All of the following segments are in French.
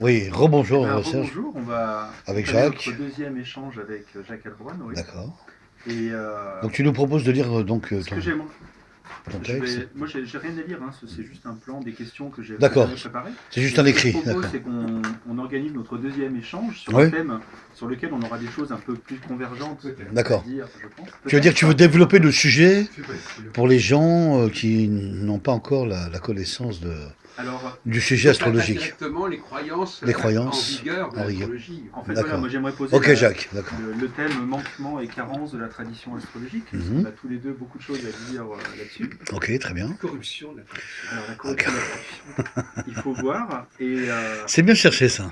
Oui, rebonjour Serge, Rebonjour, on va avec entamer notre Jacques. deuxième échange avec Jacques Heilbronn, oui. D'accord. Et Donc tu nous proposes de lire ce que j'aimerais, ton texte. moi j'ai rien à lire, hein, c'est juste un plan, des questions que D'accord. j'avais préparées. C'est juste Et un ce que je écrit, propose, d'accord. c'est qu'on organise notre deuxième échange sur un Oui, thème sur lequel on aura des choses un peu plus convergentes à d'accord. dire, je pense. Tu veux dire que tu veux Peut-être. développer le sujet C'est possible. pour les gens qui n'ont pas encore la connaissance Alors, du sujet Donc, pas astrologique, directement les croyances les en croyances vigueur de en rigueur. l'astrologie. en fait, voilà, D'accord. moi j'aimerais poser Ok Jacques, d'accord. le thème manquement et carence de la tradition astrologique, parce Mhm. qu'on a tous les deux beaucoup de choses à dire là-dessus. Ok, très bien. Corruption de la tradition. Alors la corruption de la tradition, il faut voir. C'est bien cherché ça.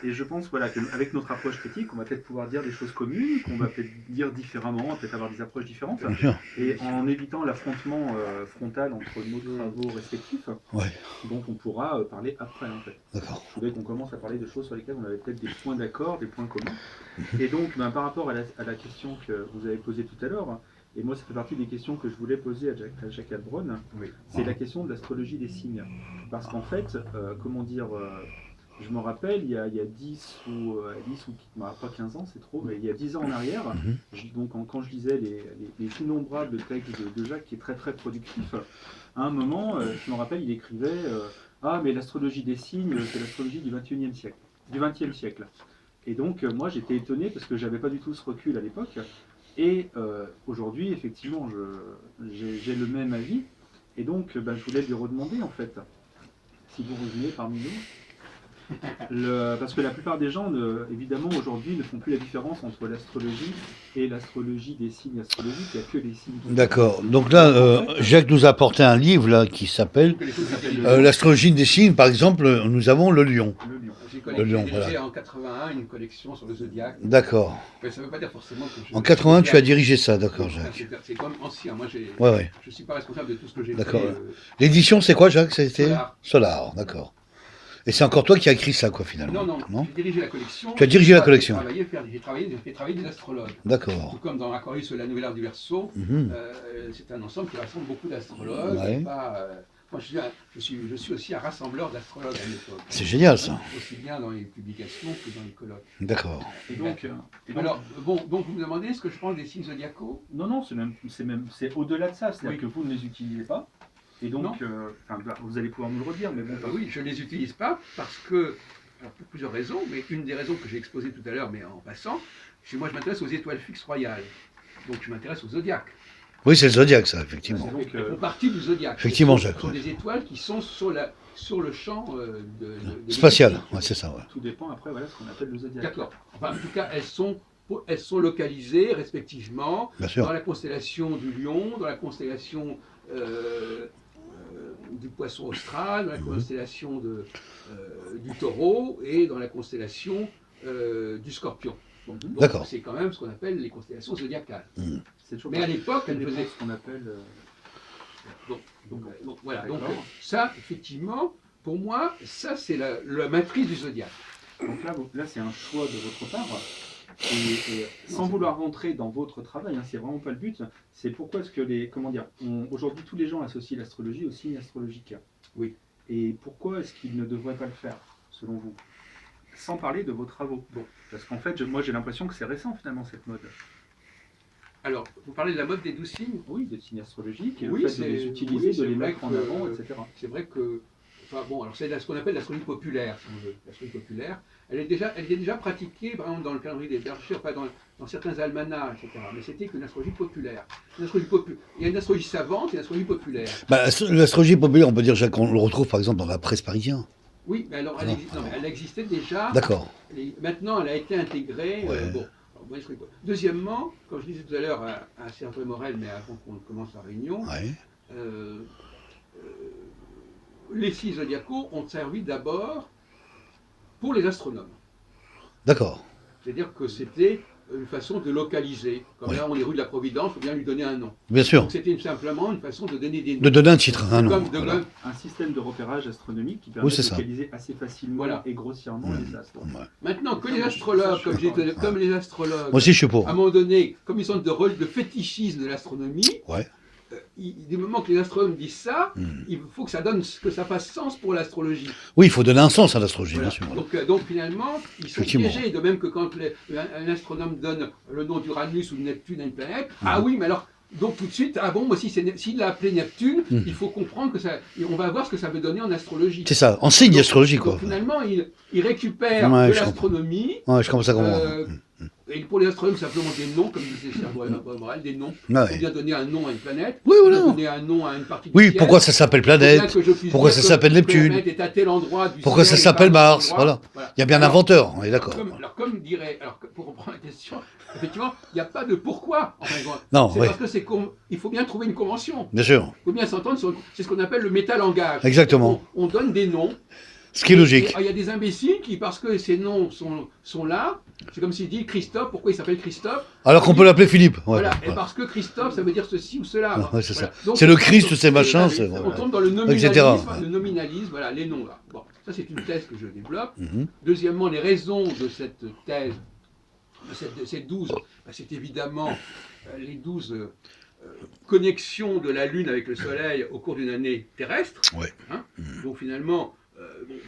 Et je pense voilà, qu'avec notre approche critique, on va peut-être pouvoir dire des choses communes, qu'on va peut-être dire différemment, peut-être avoir des approches différentes. Bien sûr. Et en évitant l'affrontement frontal entre nos travaux respectifs, Ouais, dont on pourra parler après en fait. d'accord. Je voudrais qu'on commence à parler de choses sur lesquelles on avait peut-être des points d'accord, des points communs. Et donc, par rapport à la question que vous avez posée tout à l'heure, et moi ça fait partie des questions que je voulais poser à Jacques Heilbronn, Oui. c'est la question de l'astrologie des signes. Parce qu'en fait, comment dire, je me rappelle, il y a 10 ou, 10 ou bah, pas 15 ans, c'est trop, mais il y a 10 ans en arrière, Mhm. donc quand je lisais les innombrables textes de Jacques, qui est très très productif, à un moment, je me rappelle, il écrivait ah, mais l'astrologie des signes, c'est l'astrologie du 21e siècle. Du 20e siècle. Et donc, moi, j'étais étonné parce que j'avais pas du tout ce recul à l'époque. Et aujourd'hui, effectivement, j'ai le même avis. Et donc, je voulais lui redemander, en fait, si vous reveniez parmi nous. Parce que la plupart des gens, évidemment, aujourd'hui, ne font plus la différence entre l'astrologie et l'astrologie des signes astrologiques. Il n'y a que les signes qui comptent. D'accord. Donc là, En fait, Jacques nous a apporté un livre là qui s'appelle Que les ça choses s'appelle s'appellent le lion. L'astrologie des signes. Par exemple, nous avons le lion. Le lion. Le lion, J'ai dirigé voilà. en 81 une collection sur le zodiaque. D'accord. Mais ça ne veut pas dire forcément que je. En 80, tu as dirigé ça, d'accord, Jacques. C'est comme ancien. Moi, Ouais, ouais. je ne suis pas responsable de tout ce que j'ai fait. D'accord. L'édition, c'est quoi, Jacques? C'était Solar. Solar, d'accord. Et c'est encore toi qui as écrit ça, quoi, finalement. Non, j'ai dirigé la collection. Tu as dirigé la collection. J'ai fait travailler des astrologues. Tout D'accord. comme dans l'Aquarius de la Nouvelle Ère du Verseau, Mhm. c'est un ensemble qui rassemble beaucoup d'astrologues. Ouais. Moi, je suis aussi un rassembleur d'astrologues à l'époque. C'est génial, ça. Aussi bien dans les publications que dans les colloques. D'accord. Et donc, Alors, bon, vous me demandez ce que je pense des signes zodiacaux? non, c'est au-delà de ça, c'est-à-dire Oui. que vous ne les utilisez pas. Et donc, vous allez pouvoir nous le redire, mais bon, Oui, je ne les utilise pas parce que, alors pour plusieurs raisons, mais une des raisons que j'ai exposées tout à l'heure, mais en passant, chez moi je m'intéresse aux étoiles fixes royales. Donc je m'intéresse au zodiaque. Oui, c'est le zodiaque, ça, effectivement. Donc, Elles font partie du zodiaque. Effectivement, Ce Jacques, sont ouais. des étoiles qui sont sur le champ de Spatial, l'électricité. ouais, c'est ça, ouais. tout dépend après, voilà ce qu'on appelle le zodiaque. D'accord. Enfin, en tout cas, elles sont localisées respectivement Bien sûr. dans la constellation du Lion, dans la constellation du Poisson austral, dans la constellation du Taureau et dans la constellation du Scorpion. Bon, donc D'accord. c'est quand même ce qu'on appelle les constellations zodiacales. C'est toujours Mais à l'époque, elle elles faisaient. ce qu'on appelle. Donc, voilà. Donc D'accord. ça, effectivement, pour moi, ça c'est la matrice du zodiaque. Donc là c'est un choix de votre part. Et sans vouloir rentrer dans votre travail, hein, c'est vraiment pas le but. C'est pourquoi est-ce que aujourd'hui tous les gens associent l'astrologie au signe astrologique. Oui. Et pourquoi est-ce qu'ils ne devraient pas le faire, selon vous? Sans parler de vos travaux. Bon, parce qu'en fait, moi j'ai l'impression que c'est récent finalement cette mode. Alors, vous parlez de la mode des 12 signes? Oui, des signes astrologiques, et Oui, le fait de les utiliser, oui, de les vrai mettre en que- avant, etc. C'est vrai que. Enfin bon, alors c'est ce qu'on appelle l'astrologie populaire, si on veut. L'astrologie populaire, elle est déjà pratiquée, par exemple, dans le calendrier des bergers, enfin, dans certains almanachs, etc. Mais c'était qu'une astrologie populaire. Il y a une astrologie savante et une astrologie populaire. Bah, l'astrologie populaire, on peut dire, Jacques, on le retrouve par exemple dans la presse parisienne. Oui, mais alors, Non, non, mais elle existait déjà. D'accord. Maintenant, elle a été intégrée. Ouais. Bon. Alors, moi, deuxièmement, comme je disais tout à l'heure à Serge Morel, mais avant qu'on commence la réunion, Ouais. euh, les signes zodiacaux ont servi d'abord pour les astronomes. D'accord. C'est-à-dire que c'était une façon de localiser. Comme Oui. là, on est rue de la Providence, il faut bien lui donner un nom. Bien sûr. Donc c'était simplement une façon de donner des noms. De donner un titre, un nom. Comme Voilà. comme- Un système de repérage astronomique qui permet Oui, c'est de ça. localiser assez facilement Voilà. et grossièrement Ouais. les astres. Ouais. Maintenant, que Ça, les moi, astrologues, je suis d'accord. comme les astrologues, Moi aussi, je suis pour. à un moment donné, comme ils sont de rôle de fétichisme de l'astronomie, Ouais. du moment que les astronomes disent ça, il faut que ça fasse sens pour l'astrologie. Oui, il faut donner un sens à l'astrologie, Voilà. bien sûr. Donc finalement, ils sont Effectivement. piégés. De même que quand un astronome donne le nom d'Uranus ou de Neptune à une planète, ah oui, mais alors, donc tout de suite, ah bon, moi, s'il l'a appelé Neptune, il faut comprendre que ça, on va voir ce que ça veut donner en astrologie. C'est ça, en signe d'astrologie, quoi. Donc finalement, il récupère Ouais, de je l'astronomie. Ouais, je commence à comprendre. Et pour les astronomes, simplement des noms, comme disait Serge Morel, des noms. Ouais. Il faut bien donner un nom à une planète, Oui, il faut voilà. donner un nom à une partie du Oui, ciel. pourquoi ça s'appelle planète? Pourquoi ça s'appelle Neptune? La planète est à tel endroit du Pourquoi ça ciel, s'appelle et pas à un Mars? endroit. Voilà. Il y a bien un inventeur, on est d'accord. Comme dirait, pour reprendre la question, effectivement, il n'y a pas de pourquoi. Enfin, Non, c'est oui. parce que il faut bien trouver une convention. Bien sûr. Il faut bien s'entendre sur. C'est ce qu'on appelle le métalangage. Exactement. On donne des noms. Ce qui est logique. Il y a des imbéciles qui, parce que ces noms sont là, c'est comme s'il dit Christophe, pourquoi il s'appelle Christophe? Alors qu'on peut l'appeler Philippe. Ouais. Voilà, Ouais. et parce que Christophe, ça veut dire ceci ou cela. Ouais, c'est Voilà. ça. Donc, C'est le Christ, c'est machin, c'est. On Voilà. tombe dans le Etc. nominalisme, voilà, les noms là. Bon, ça c'est une thèse que je développe. Mhm. Deuxièmement, les raisons de cette thèse, de ces 12, bah, c'est évidemment les 12 connexions de la Lune avec le Soleil au cours d'une année terrestre. Ouais. Hein. Donc finalement,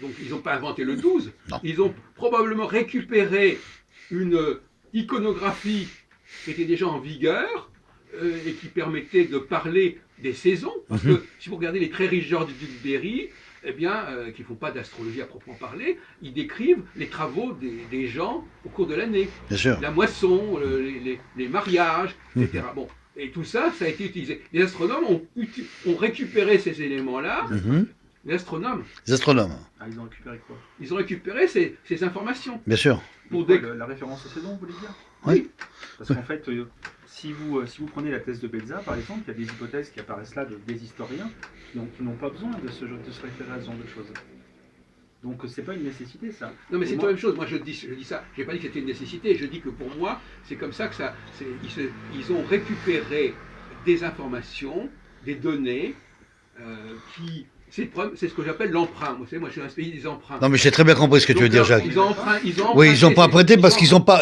donc, ils n'ont pas inventé le 12, Non. ils ont probablement récupéré une iconographie qui était déjà en vigueur et qui permettait de parler des saisons. Parce que si vous regardez les très riches genres du duc Berry, eh bien, qui ne font pas d'astrologie à proprement parler, ils décrivent les travaux des gens au cours de l'année. Bien sûr. La moisson, les mariages, etc. Bon, et tout ça, ça a été utilisé. Les astronomes ont récupéré ces éléments-là. Mhm. Les astronomes, Les astronomes. Ah, ils ont récupéré quoi? ils ont récupéré ces informations. Bien sûr. Pour Quoi, des... la référence aux saisons, vous voulez dire? Oui. Parce qu'en fait, si vous prenez la thèse de Bezza, par exemple, il y a des hypothèses qui apparaissent là des historiens qui n'ont pas besoin de se référer à ce genre de choses. Donc c'est pas une nécessité ça. Non mais c'est Moi- la même chose, moi je dis ça, j'ai pas dit que c'était une nécessité, je dis que pour moi, c'est comme ça que ça, ils ont récupéré des informations, des données, qui, c'est ce que j'appelle l'emprunt, moi je suis un spécialiste des emprunts. Non, mais j'ai très bien compris ce que tu veux Donc, dire, Jacques. Ils ont Oui, ils n'ont pas prêté parce qu'ils n'ont pas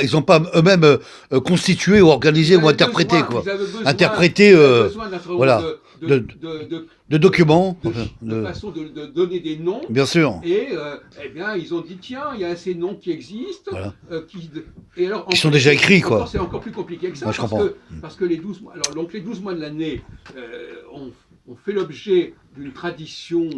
eux-mêmes constitué ou organisé ou interprété, quoi. Interprété, voilà, de documents, de façon de donner des noms. bien sûr, Et eh bien, ils ont dit tiens, il y a ces noms qui existent, Voilà. et alors, Qui sont déjà écrits, quoi. C'est encore plus compliqué que ça, Moi, je parce, comprends. parce que les 12 mois, alors, donc les 12 mois de l'année ont fait l'objet d'une tradition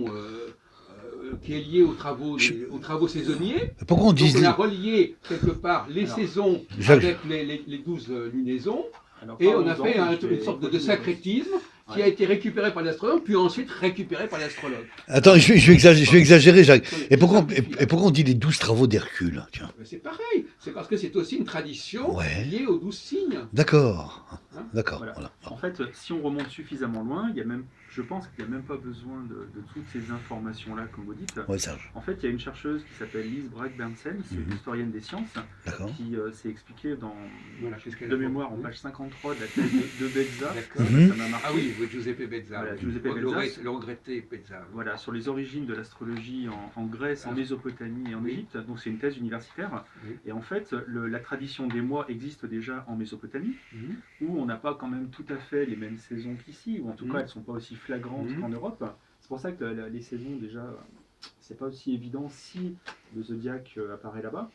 qui est liée aux travaux saisonniers. pourquoi on Donc dit... on a relié quelque part les Alors, saisons Jacques- avec les 12 lunaisons. Alors, Et on a parlons-en, fait je vais une sorte de continuer. syncrétisme qui a été récupéré par l'astronome, puis ensuite récupéré par l'astrologue. Attends, je vais exagérer, Jacques. Et pourquoi on dit les 12 travaux d'Hercule? Tiens. C'est pareil, c'est parce que c'est aussi une tradition Ouais. liée aux 12 signes. D'accord. Hein D'accord. Voilà. Voilà. En fait, si on remonte suffisamment loin, je pense qu'il n'y a même pas besoin de toutes ces informations-là, comme vous dites. Ouais, Serge. En fait, il y a une chercheuse qui s'appelle Lise Bragg-Bernsen, c'est une historienne des sciences, D'accord. qui s'est expliquée Voilà, qu'est-ce qu'elle de a mémoire en fait page 53 de la thèse de Bezza. D'accord. Mhm. Ça m'a marqué. Ah oui, Giuseppe Bezza. Voilà, Giuseppe Le Bezza. le regretté Bezza. Voilà, sur les origines de l'astrologie en Grèce, en Mésopotamie et en Oui. Égypte. Donc c'est une thèse universitaire. Oui. Et en fait, la tradition des mois existe déjà en Mésopotamie, Mhm. où on n'a pas quand même tout à fait les mêmes saisons qu'ici, ou en tout Mhm. cas elles ne sont pas aussi flagrantes Mhm. qu'en Europe. C'est pour ça que les saisons déjà, c'est pas aussi évident si le zodiaque apparaît là-bas.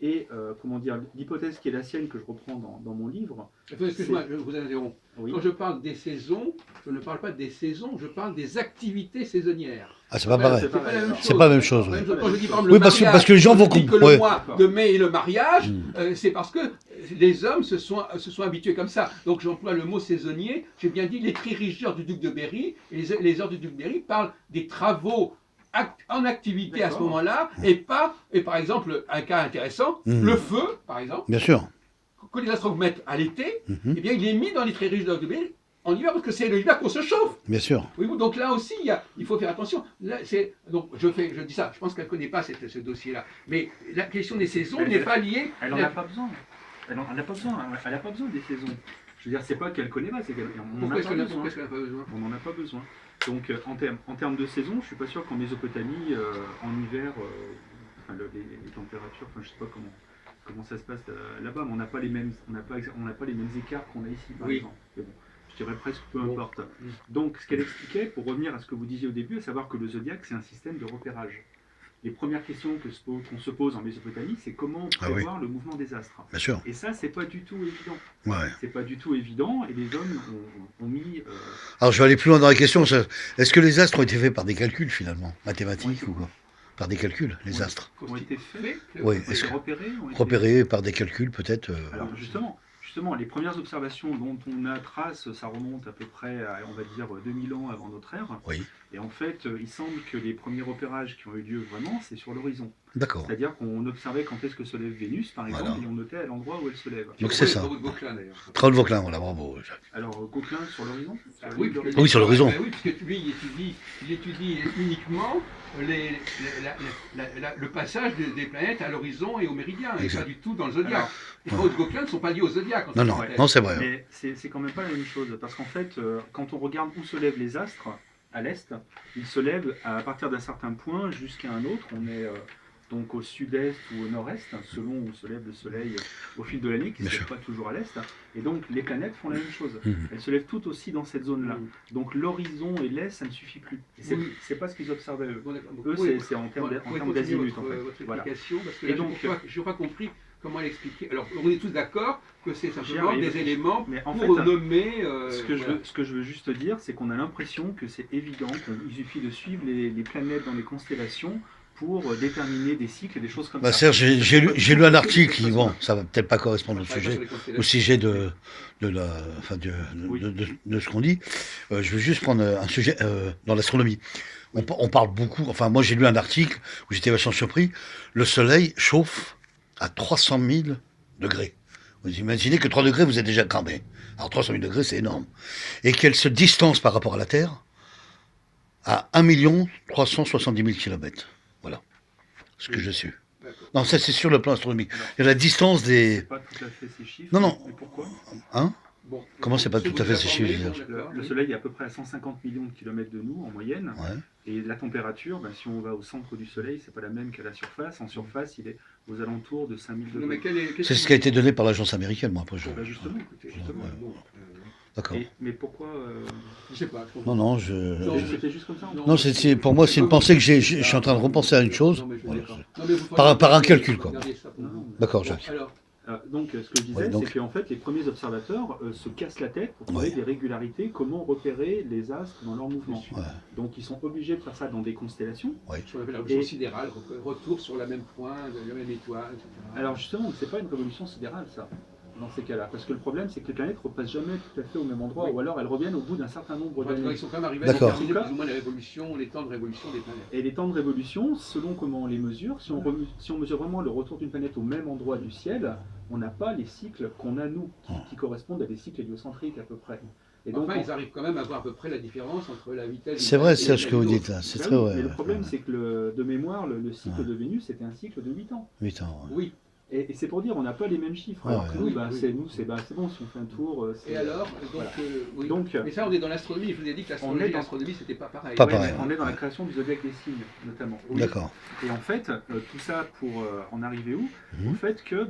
Et comment dire, l'hypothèse qui est la sienne que je reprends dans mon livre. Excuse-moi, je vous interromps. Oui. Quand je parle des saisons, je ne parle pas des saisons, je parle des activités saisonnières. Ah, c'est pas Voilà, pareil. c'est C'est pas la même chose. C'est pas la même chose, Quand ouais. je dis par exemple Oui, le parce que- mariage, parce que les gens quand vont je dis que ouais. le mois de mai est le mariage, Mm. c'est parce que les hommes se sont habitués comme ça. Donc j'emploie le mot saisonnier. J'ai bien dit les tririgeurs du duc de Berry. Et les heures du duc de Berry parlent des travaux en activité à ce D'accord. moment-là, et par exemple, un cas intéressant, Mm. le feu, par exemple, Bien sûr. que les astronomes mettent à l'été, Mhm. eh bien il est mis dans les tririgeurs du duc de Berry en hiver parce que c'est l'hiver qu'on se chauffe. Bien sûr. Oui, donc là aussi, il faut faire attention. Là, donc je dis ça, je pense qu'elle ne connaît pas ce dossier-là. Mais la question des saisons Elle- n'est pas liée. Elle n'en a pas besoin. Elle n'a pas besoin. Elle n'a pas besoin des saisons. Je veux dire, c'est pas qu'elle connaît pas, c'est qu'elle on en Pourquoi a est-ce pas qu'elle besoin. n'a pas besoin? On n'en a pas besoin. Donc en termes de saison, je suis pas sûr qu'en Mésopotamie, en hiver, enfin, les températures, enfin je sais pas comment ça se passe là-bas, mais on n'a pas les mêmes, on n'a pas les mêmes écarts qu'on a ici, par Oui. exemple. Mais bon, je dirais presque peu importe. Donc, ce qu'elle expliquait, pour revenir à ce que vous disiez au début, à savoir que le zodiaque, c'est un système de repérage. Les premières questions qu'on se pose en Mésopotamie, c'est comment prévoir le mouvement des astres. Bien sûr. Et ça, c'est pas du tout évident. Ouais. C'est pas du tout évident, et les hommes ont mis... Alors, je vais aller plus loin dans la question. Est-ce que les astres ont été faits par des calculs, finalement, mathématiques ou quoi? Par des calculs, les astres. Ont été faits, oui. Est-ce que repérés par des calculs, peut-être Alors, justement, les premières observations dont on a trace, ça remonte à peu près à, on va dire, 2000 ans avant notre ère. Oui. Et en fait, il semble que les premiers repérages qui ont eu lieu vraiment, c'est sur l'horizon. D'accord. C'est-à-dire qu'on observait quand est-ce que se lève Vénus, par exemple, et on notait à l'endroit où elle se lève. Donc c'est ça. Travaux de Vauquelin, voilà, bravo. Alors, Gauquelin sur l'horizon Oui, sur l'horizon. Oui, parce que lui, il étudie uniquement le passage des planètes à l'horizon et au méridien, et pas du tout dans le zodiaque. Les travaux de Gauquelin ne sont pas liés au zodiaque. Non, c'est vrai. Mais c'est quand même pas la même chose, parce qu'en fait, quand on regarde où se lèvent les astres, à l'est, ils se lèvent à partir d'un certain point jusqu'à un autre. On est donc au sud-est ou au nord-est, selon où se lève le soleil au fil de l'année, qui ne se lève pas toujours à l'est. Et donc les planètes font la même chose. Elles se lèvent toutes aussi dans cette zone-là. Donc l'horizon et l'est, ça ne suffit plus. C'est pas ce qu'ils observaient eux. Eux, c'est en termes d'azimut. Votre explication, parce que là, je n'ai pas compris comment elle expliquait. Alors, on est tous d'accord que c'est simplement des éléments pour nommer... Ce que je veux juste dire, c'est qu'on a l'impression que c'est évident, qu'il suffit de suivre les planètes dans les constellations pour déterminer des cycles et des choses comme ça. Serge, j'ai lu un article qui, bon, ça va peut-être pas correspondre au sujet de ce qu'on dit. Je veux juste prendre un sujet dans l'astronomie. On parle beaucoup, enfin moi j'ai lu un article où j'étais vachement surpris, le soleil chauffe à 300 000 degrés. Vous imaginez que 3 degrés vous êtes déjà cramé. Alors 300 000 degrés c'est énorme. Et qu'elle se distance par rapport à la Terre à 1 370 000 km. Voilà ce que je suis. Non, ça c'est sur le plan astronomique. Il y a la distance des... C'est pas tout à fait ces chiffres. Non. Mais pourquoi? Hein? Bon, comment c'est pas tout à fait ces chiffres? Le Soleil est à peu près à 150 millions de kilomètres de nous en moyenne. Ouais. Et la température, si on va au centre du Soleil, c'est pas la même qu'à la surface. En surface, il est aux alentours de 5000 degrés. C'est ce qui a été donné par l'agence américaine, moi. Après, justement. D'accord. Mais pourquoi Je sais pas. Non, c'était juste comme ça. Non, pour moi, c'est une pensée que je suis en train de repenser à une chose. Par un calcul, quoi. D'accord, Jacques. Donc, ce que je disais, c'est qu'en fait, les premiers observateurs se cassent la tête pour trouver des régularités, comment repérer les astres dans leur mouvement. Donc, ils sont obligés de faire ça dans des constellations. Ce qu'on appelle la révolution sidérale, retour sur le même point, la même étoile, etc. Alors, justement, c'est pas une révolution sidérale, ça, dans ces cas-là. Parce que le problème, c'est que les planètes ne repassent jamais tout à fait au même endroit, ou alors elles reviennent au bout d'un certain nombre d'années. Ils sont quand même arrivés à déterminer plus ou moins les temps de révolution des planètes. Et les temps de révolution, selon comment on les mesure, si on mesure vraiment le retour d'une planète au même endroit du ciel, on n'a pas les cycles qu'on a nous, qui correspondent à des cycles héliocentriques à peu près. Et donc, ils arrivent quand même à voir à peu près la différence entre la vitesse... C'est vrai, c'est ce que vous dites là, c'est très vrai. Mais le problème, c'est que de mémoire, le cycle de Vénus, c'était un cycle de 8 ans. 8 ans, oui. Et c'est pour dire, on n'a pas les mêmes chiffres. Alors que nous, c'est bon, si on fait un tour... Et alors, mais ça, on est dans l'astronomie. Je vous ai dit que l'astronomie, c'était pas pareil. Pas pareil. On est dans la création du zodiaque des signes, notamment. D'accord. Et en fait, tout ça pour en arriver où? Au fait que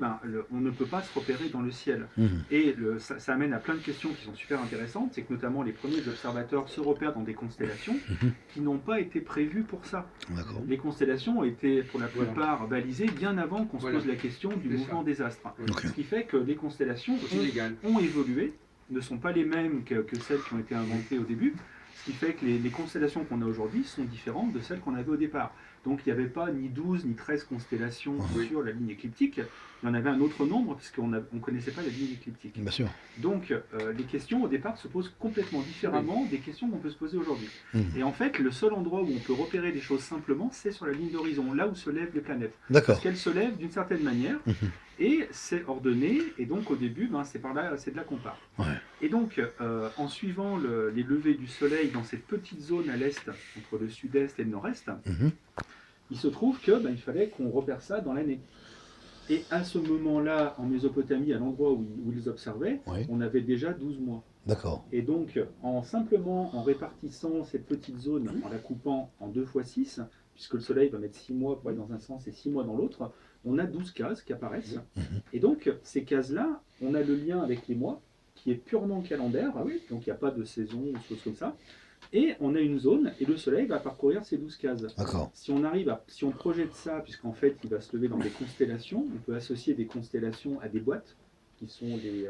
on ne peut pas se repérer dans le ciel. Et ça amène à plein de questions qui sont super intéressantes. C'est que notamment les premiers observateurs se repèrent dans des constellations qui n'ont pas été prévues pour ça. Les constellations ont été pour la plupart balisées bien avant qu'on se pose la question du mouvement des astres. Ce qui fait que les constellations ont évolué, ne sont pas les mêmes que celles qui ont été inventées au début, ce qui fait que les constellations qu'on a aujourd'hui sont différentes de celles qu'on avait au départ. Donc il n'y avait pas ni 12 ni 13 constellations sur la ligne écliptique, il y en avait un autre nombre puisqu'on ne connaissait pas la ligne écliptique. Bien sûr. Donc les questions au départ se posent complètement différemment des questions qu'on peut se poser aujourd'hui. Et en fait, le seul endroit où on peut repérer des choses simplement, c'est sur la ligne d'horizon, là où se lèvent les planètes. D'accord. Parce qu'elles se lèvent d'une certaine manière, et c'est ordonné, et donc au début, c'est par là, c'est de là qu'on part. Et donc, en suivant les levées du soleil dans cette petite zone à l'est, entre le sud-est et le nord-est, il se trouve qu'il fallait qu'on repère ça dans l'année. Et à ce moment-là, en Mésopotamie, à l'endroit où ils observaient, on avait déjà 12 mois. D'accord. Et donc, simplement en répartissant cette petite zone, en la coupant en 2 fois 6, puisque le soleil va mettre 6 mois pour aller dans un sens et 6 mois dans l'autre, on a 12 cases qui apparaissent. Et donc, ces cases-là, on a le lien avec les mois, qui est purement calendaire, donc il n'y a pas de saison ou choses comme ça. Et on a une zone, et le Soleil va parcourir ces 12 cases. D'accord. Si on projette ça, puisqu'en fait il va se lever dans des constellations, on peut associer des constellations à des boîtes, qui sont des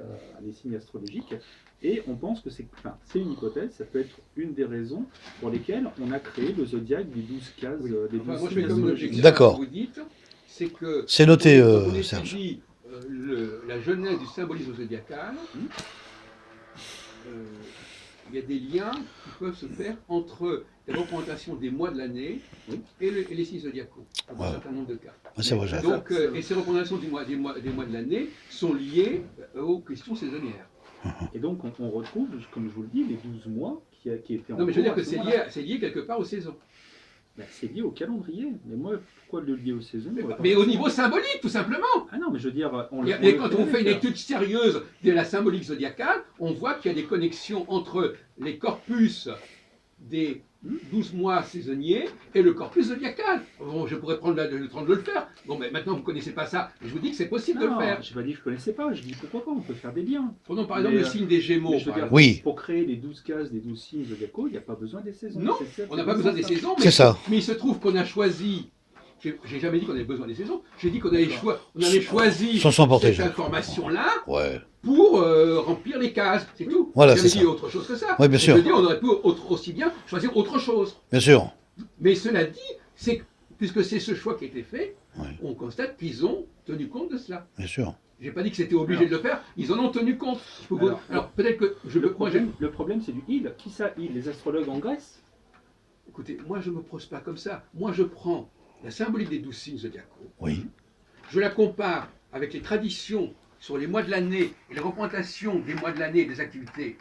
signes astrologiques, et on pense que c'est une hypothèse, ça peut être une des raisons pour lesquelles on a créé le zodiaque des 12 cases, des 12 Moi, je signes fais comme astrologiques. l'objection D'accord. que vous dites, c'est que C'est noté, quand on Serge. étudie la genèse du symbolisme zodiacal, il y a des liens qui peuvent se faire entre les représentations des mois de l'année et les signes zodiacaux, dans un certain nombre de cas. Ah, c'est vrai, j'ai- Donc, et ces représentations des mois de l'année sont liées aux questions saisonnières. Et donc on retrouve, comme je vous le dis, les 12 mois qui étaient en Non, mais je veux cours dire que à ce moment-là. c'est lié quelque part aux saisons. Ben, c'est lié au calendrier. Mais moi, pourquoi le lier aux saisons Mais au niveau symbolique, tout simplement. Ah non, mais je veux dire, Mais quand on fait une étude sérieuse de la symbolique zodiacale, on voit qu'il y a des connexions entre les corpus des 12 mois saisonniers et le corpus zodiacal. Bon, je pourrais prendre le temps de le faire. Bon, mais maintenant, vous ne connaissez pas ça. Mais je vous dis que c'est possible de le faire. Je n'ai pas dit que je ne connaissais pas. Je dis pourquoi pas, on peut faire des liens. Prenons par exemple Mais, le signe des Gémeaux. Mais je veux par dire, exemple. Oui. pour créer les 12 cases des 12 signes zodiacaux, il n'y a pas besoin des saisons. Non, on n'a pas besoin des saisons, C'est ça. mais il se trouve qu'on a choisi. J'ai jamais dit qu'on avait besoin des saisons. J'ai dit qu'on avait, on avait choisi Sans s'emporter, cette Jacques. information-là Ouais. pour remplir les cases. C'est tout. Voilà, J'avais c'est dit ça. autre chose que ça. Ouais, bien sûr. Je veux dire, on aurait pu aussi bien choisir autre chose. Bien sûr. Mais cela dit, c'est que, puisque c'est ce choix qui a été fait, Ouais. on constate qu'ils ont tenu compte de cela. Bien sûr. J'ai pas dit que c'était obligé de le faire, ils en ont tenu compte. Alors, peut-être que Le problème, c'est du il. Qui ça, il? Les astrologues en Grèce? écoutez, moi je me pose pas comme ça. Moi je prends la symbolique des 12 signes zodiacaux, Oui. je la compare avec les traditions sur les mois de l'année et les représentations des mois de l'année et des activités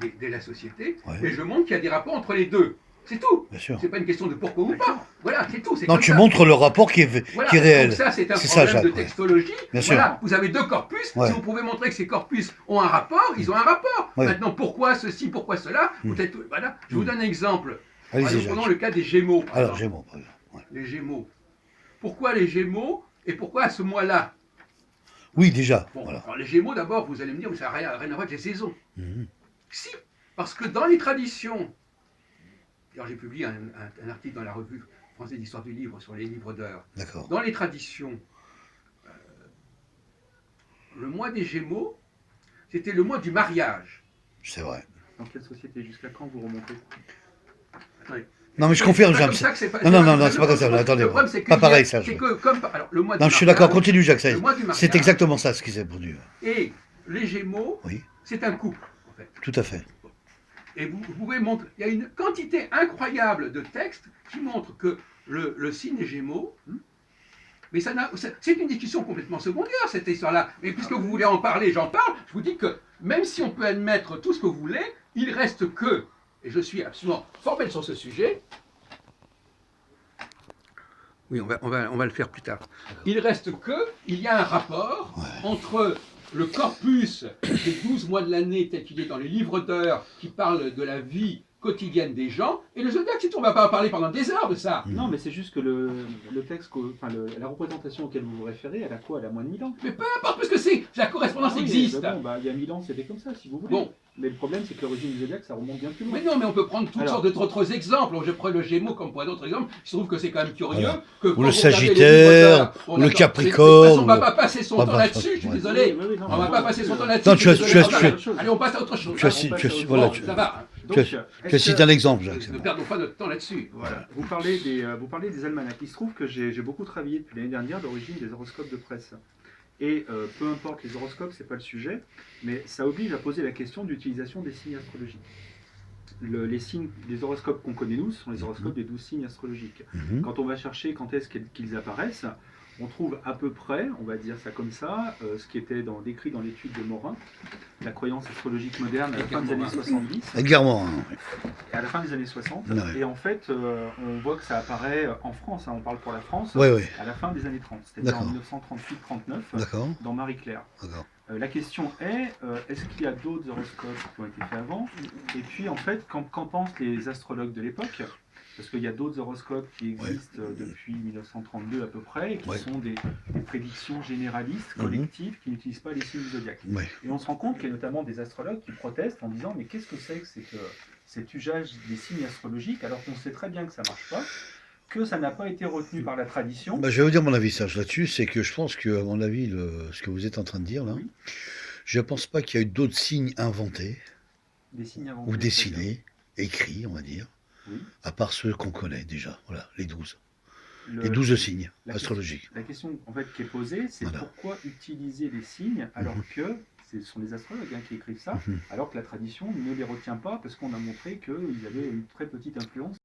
de la société, Ouais. et je montre qu'il y a des rapports entre les deux. C'est tout. Bien sûr. C'est pas une question de pourquoi ou pas. Voilà, c'est tout. C'est Non, comme tu ça. montres le rapport qui est, Voilà. qui est réel. Donc ça, c'est un C'est ça, problème de Jacques, ouais. textologie. Bien sûr. Voilà, vous avez deux corpus. Ouais. Si vous pouvez montrer que ces corpus ont un rapport, ils ont un rapport. Ouais. Maintenant, pourquoi ceci, pourquoi cela peut-être, voilà. Je vous donne un exemple. Par Allez-y, exemple, prenons Jacques. le cas des Gémeaux. par Alors, exemple. Gémeaux, par exemple. Ouais. Les Gémeaux. Pourquoi les Gémeaux et pourquoi à ce mois-là? Oui, déjà. Bon, Voilà. alors les Gémeaux, d'abord, vous allez me dire, mais ça n'a rien à voir avec les saisons. Mhm. Si, parce que dans les traditions, alors j'ai publié un article dans la revue française d'histoire du livre sur les livres d'heures. D'accord. Dans les traditions, le mois des Gémeaux, c'était le mois du mariage. C'est vrai. Dans quelle société? Jusqu'à quand vous remontez? Attendez. Non, mais je confirme, C'est pas Jacques. comme ça que c'est pas- Non, c'est pas comme ça. Attendez. Le problème, c'est que Pas il y a- pareil, ça. c'est que comme alors, le mois Non, du je suis d'accord. mariage, Continue, Jacques. ça y est. le mois du mariage, C'est exactement ça ce qui s'est produit. Et les Gémeaux, Oui, c'est un couple, en fait. tout à fait. Et vous pouvez montrer, il y a une quantité incroyable de textes qui montrent que le signe des Gémeaux, mais c'est une discussion complètement secondaire, cette histoire-là. Mais puisque vous voulez en parler, j'en parle. Je vous dis que même si on peut admettre tout ce que vous voulez, il reste que, et je suis absolument formel sur ce sujet, oui, on va le faire plus tard. Il reste que, il y a un rapport entre le corpus des 12 mois de l'année tel qu'il est dans les livres d'heures qui parlent de la vie quotidienne des gens, et le zodiaque, c'est tout. On ne va pas en parler pendant des heures de ça. Non, mais c'est juste que le texte, la représentation auquel vous vous référez, elle a quoi? Elle a moins de 1000 ans. Mais peu importe, parce que la correspondance Ah oui, existe. bah bon, il y a 1000 ans, c'était comme ça, si vous voulez. Bon. Mais le problème, c'est que l'origine du zodiaque, ça remonte bien plus loin. Mais non, mais on peut prendre toutes Alors. sortes d'autres exemples. Je prends le Gémeaux comme pour d'autres exemples. Il se trouve que c'est quand même curieux. Voilà. Que Ou quand le vous regardez les Sagittaire, livres d'heures, ou le d'accord. Capricorne, De toute façon, on ne va pas passer son Bah, temps bah, là-dessus, je suis ouais. désolé. Oui, non, On ne va pas passer son temps là-dessus. Non, je suis désolé. tu as- Allez, on passe à autre chose. Tu as, on passe à autre voilà, Bon, ça va. Donc, tu as cité un exemple, Jacques. Ne perdons pas notre temps là-dessus. Voilà. Vous parlez des almanachs. Il se trouve que j'ai beaucoup travaillé depuis l'année dernière l'origine des horoscopes de presse. Et peu importe les horoscopes, c'est pas le sujet, mais ça oblige à poser la question d'utilisation des signes astrologiques. Les horoscopes qu'on connaît nous, ce sont les horoscopes des 12 signes astrologiques. Mhm. Quand on va chercher quand est-ce qu'ils apparaissent, on trouve à peu près, on va dire ça comme ça, ce qui était décrit dans l'étude de Morin, la croyance astrologique moderne à la fin des années 70. Également. Hein. À la fin des années 60. Ouais. Et en fait, on voit que ça apparaît en France, hein, on parle pour la France, Oui, oui. à la fin des années 30, c'est-à-dire en D'accord. 1938-39, D'accord. dans Marie-Claire. D'accord. La question est, est-ce qu'il y a d'autres horoscopes qui ont été faits avant? Et puis, en fait, qu'en pensent les astrologues de l'époque? Parce qu'il y a d'autres horoscopes qui existent depuis 1932 à peu près, et qui sont des prédictions généralistes, collectives, qui n'utilisent pas les signes du zodiaque. Et on se rend compte qu'il y a notamment des astrologues qui protestent en disant mais qu'est-ce que c'est que cet usage des signes astrologiques alors qu'on sait très bien que ça ne marche pas, que ça n'a pas été retenu par la tradition. Je vais vous dire mon avis sage là-dessus, c'est que je pense que, à mon avis, ce que vous êtes en train de dire là, je ne pense pas qu'il y a eu d'autres signes inventés, Des signes inventés, ou dessinés, écrits, on va dire, à part ceux qu'on connaît déjà, voilà, les 12. Les 12 signes astrologiques. La question en fait qui est posée, c'est pourquoi utiliser les signes alors que ce sont les astrologues qui écrivent ça, alors que la tradition ne les retient pas parce qu'on a montré qu'ils avaient une très petite influence